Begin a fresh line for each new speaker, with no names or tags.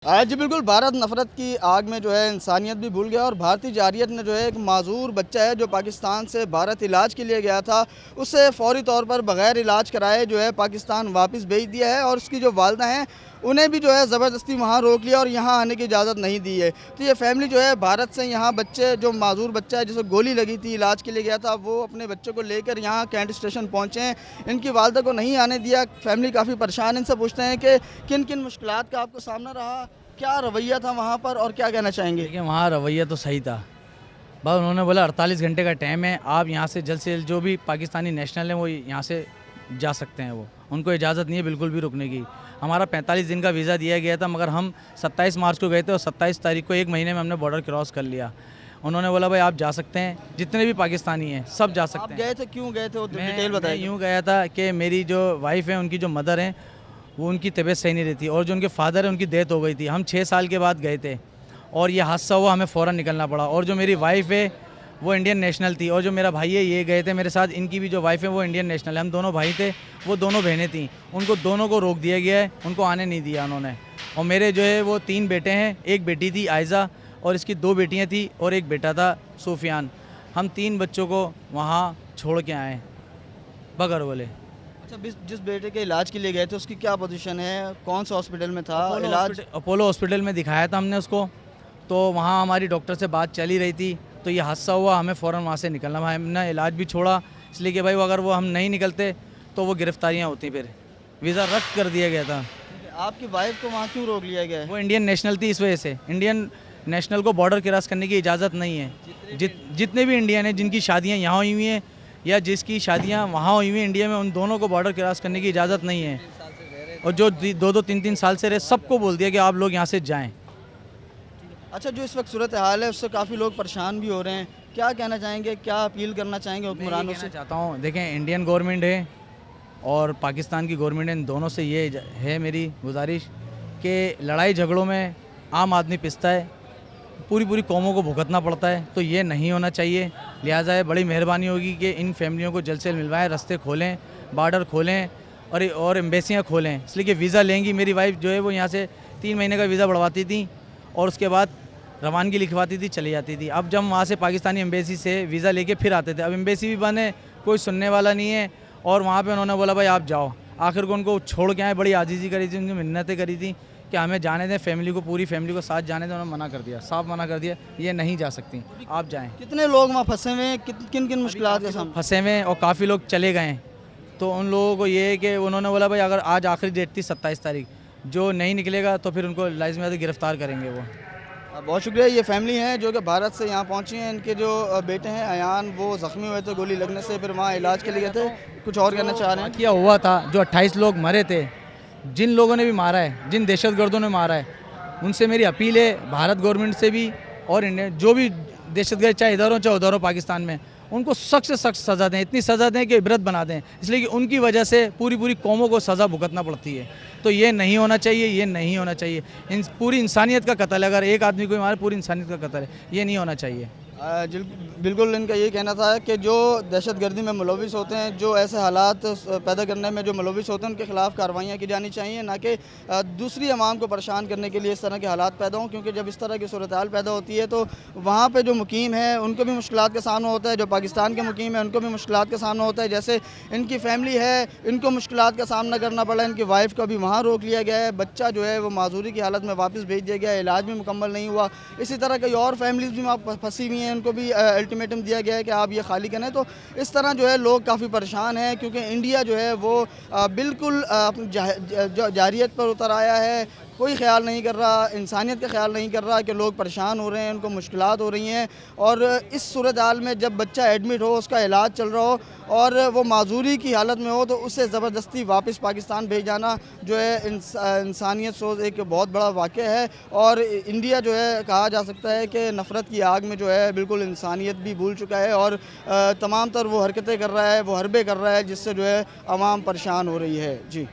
जी बिल्कुल, भारत नफ़रत की आग में जो है इंसानियत भी भूल गया और भारतीय जारियत ने जो है एक माज़ूर बच्चा है जो पाकिस्तान से भारत इलाज के लिए गया था, उसे फ़ौरी तौर पर बग़ैर इलाज कराए जो है पाकिस्तान वापस भेज दिया है और उसकी जो वालिदा हैं, उन्हें भी जो है ज़बरदस्ती वहाँ रोक लिया और यहाँ आने की इजाज़त नहीं दी है। तो ये फ़ैमिली जो है भारत से यहाँ बच्चे जो माज़ूर बच्चा है जिसे गोली लगी थी, इलाज के लिए गया था, वो अपने बच्चे को लेकर यहाँ कैंट स्टेशन पहुँचे हैं। इनकी वालिदा को नहीं आने दिया, फ़ैमिली काफ़ी परेशान है। इनसे पूछते हैं कि किन-किन मुश्किलात का आपको सामना रहा? क्या रवैया था वहाँ पर और क्या कहना चाहेंगे?
देखिए वहाँ रवैया तो सही था। बस उन्होंने बोला 48 घंटे का टाइम है, आप यहाँ से जल्द जो भी पाकिस्तानी नेशनल हैं वो यहाँ से जा सकते हैं। वो उनको इजाज़त नहीं है बिल्कुल भी रुकने की। हमारा 45 दिन का वीज़ा दिया गया था, मगर हम 27 मार्च को गए थे और 27 तारीख को 1 महीने में हमने बॉर्डर क्रॉस कर लिया। उन्होंने बोला भाई आप जा सकते हैं, जितने भी पाकिस्तानी हैं सब जा सकते
आप
हैं।
गए थे, क्यों गए थे? वो डिटेल
मैं
बताइए।
यूँ गया था कि मेरी जो वाइफ़ है, उनकी जो मदर हैं, वो उनकी तबीयत सही नहीं रहती और जो उनके फादर है उनकी डेथ हो गई थी। हम 6 साल के बाद गए थे और ये हादसा हुआ, हमें फ़ौरन निकलना पड़ा। और जो मेरी वाइफ़ है वो इंडियन नेशनल थी और जो मेरा भाई है ये गए थे मेरे साथ, इनकी भी जो वाइफ़ है वो इंडियन नेशनल है। हम दोनों भाई थे, वो दोनों बहनें थीं, उनको दोनों को रोक दिया गया है, उनको आने नहीं दिया उन्होंने। और मेरे जो है वो 3 बेटे हैं, एक बेटी थी आयज़ा और इसकी 2 बेटियाँ थी और एक बेटा था सूफियान। हम 3 बच्चों को वहाँ छोड़ के आए बगैर बोले।
अच्छा, जिस बेटे के इलाज के लिए गए थे उसकी क्या पोजीशन है? कौन से हॉस्पिटल में था इलाज?
अपोलो हॉस्पिटल में दिखाया था हमने उसको, तो वहाँ हमारी डॉक्टर से बात चली रही थी, तो ये हादसा हुआ, हमें फ़ौरन वहाँ से निकलना। भाई हमने इलाज भी छोड़ा इसलिए कि भाई अगर वो हम नहीं निकलते तो वो गिरफ्तारियाँ होती, फिर वीज़ा रद्द कर दिया गया था।
आपकी वाइफ को वहाँ क्यों रोक लिया गया है?
वो इंडियन नेशनल थी, इस वजह से। इंडियन नेशनल को बॉर्डर क्रॉस करने की इजाज़त नहीं है। जितने भी इंडियन हैं जिनकी शादियाँ यहाँ हुई हुई हैं या जिसकी शादियाँ वहाँ हुई हुई हैं इंडिया में, उन दोनों को बॉर्डर क्रॉस करने की इजाज़त नहीं है। और जो 2-2 3-3 साल से रहे, सबको बोल दिया कि आप लोग यहाँ से जाएँ।
अच्छा, जो इस वक्त सूरत हाल है उससे काफ़ी लोग परेशान भी हो रहे हैं, क्या कहना चाहेंगे, क्या अपील करना चाहेंगे हुक्मरानों से?
चाहता हूँ, देखें इंडियन गवर्नमेंट है और पाकिस्तान की गवर्नमेंट है, इन दोनों से ये है मेरी गुजारिश कि लड़ाई झगड़ों में आम आदमी पिसता है, पूरी कौमों को भुगतना पड़ता है, तो ये नहीं होना चाहिए। लिहाजा है बड़ी मेहरबानी होगी कि इन फैमिलियों को जल्द से जल्द मिलवाएं, रास्ते खोलें, बॉर्डर खोलें और एम्बेसियाँ खोलें, इसलिए कि वीज़ा लेंगी। मेरी वाइफ जो है वो यहाँ से 3 महीने का वीज़ा बढ़वाती थी और उसके बाद रवानगी लिखवाती थी, चली जाती थी। अब जब वहाँ से पाकिस्तानी एम्बेसी से वीज़ा लेके फिर आते थे, अब एम्बेसी भी बंद है, कोई सुनने वाला नहीं है और वहाँ पे उन्होंने बोला भाई आप जाओ। आखिर को उनको छोड़ के आए, बड़ी आजीज़ी करी थी, उनकी मिन्नतें करी थी कि हमें जाने दें, फैमिली को, पूरी फैमिली को साथ जाने दें। उन्होंने मना कर दिया, साफ मना कर दिया, ये नहीं जा सकती, आप जाएँ।
कितने लोग वहाँ फंसे हुए हैं? किन किन मुश्किलात का सामना?
फंसे हुए हैं और काफ़ी लोग चले गए हैं, तो उन लोगों को ये है कि उन्होंने बोला भाई अगर आज आखिरी डेट थी 27 तारीख, जो नहीं निकलेगा तो फिर उनको लाइफ में गिरफ्तार करेंगे वो।
बहुत शुक्रिया। ये फैमिली है जो कि भारत से यहाँ पहुँची हैं। इनके जो बेटे हैं अयान, वो ज़ख्मी हुए थे गोली लगने से, फिर वहाँ इलाज के लिए गए थे। कुछ और कहना चाह रहे हैं?
क्या हुआ था, जो 28 लोग मरे थे, जिन लोगों ने भी मारा है, जिन दहशतगर्दों ने मारा है, उनसे मेरी अपील है भारत गवर्नमेंट से भी और इंडिया जो भी दहशतगर्द चाहे इधर हो चाहे उधर हो पाकिस्तान में, उनको सख्त से सख्त सज़ा दें, इतनी सज़ा दें कि इबरत बना दें, इसलिए कि उनकी वजह से पूरी कौमों को सज़ा भुगतना पड़ती है। तो ये नहीं होना चाहिए, ये नहीं होना चाहिए। पूरी इंसानियत का कत्ल है, अगर एक आदमी को मारे पूरी इंसानियत का कत्ल है, ये नहीं होना चाहिए।
बिल्कुल इनका ये कहना था कि जो दहशतगर्दी में मुलविस होते हैं, जो ऐसे हालात पैदा करने में जो मुलविस होते हैं, उनके खिलाफ़ कार्रवाइयाँ की जानी चाहिए, ना कि दूसरी आवाम को परेशान करने के लिए इस तरह के हालात पैदा हों। क्योंकि जब इस तरह की सूरत हाल पैदा होती है तो वहाँ पे जो मुकीम है उनको भी मुश्किलात का सामना होता है, जो पाकिस्तान के मुकीम है उनको भी मुश्किलात का सामना होता है। जैसे इनकी फैमिली है, इनको मुश्किलात का सामना करना पड़ा, इनकी वाइफ को भी वहाँ रोक लिया गया है, बच्चा जो है वो माजूरी की हालत में वापस भेज दिया गया है, इलाज भी मुकम्मल नहीं हुआ। इसी तरह कई और फैमिलीज़ भी वहाँ फंसी हुई हैं, उनको भी अल्टीमेटम दिया गया है कि आप ये खाली करें। तो इस तरह जो है लोग काफ़ी परेशान हैं, क्योंकि इंडिया जो है वो बिल्कुल अपनी जारियत पर उतर आया है, कोई ख्याल नहीं कर रहा, इंसानियत का ख्याल नहीं कर रहा कि लोग परेशान हो रहे हैं, उनको मुश्किलात हो रही हैं। और इस सूरत हाल में जब बच्चा एडमिट हो, उसका इलाज चल रहा हो और वो माजूरी की हालत में हो, तो उससे ज़बरदस्ती वापस पाकिस्तान भेज जाना जो है इंसानियत सोच एक बहुत बड़ा वाक़या है। और इंडिया जो है कहा जा सकता है कि नफ़रत की आग में जो है बिल्कुल इंसानियत भी भूल चुका है और तमाम तर वो हरकतें कर रहा है, वो हरबे कर रहा है, जिससे जो है आवाम परेशान हो रही है। जी।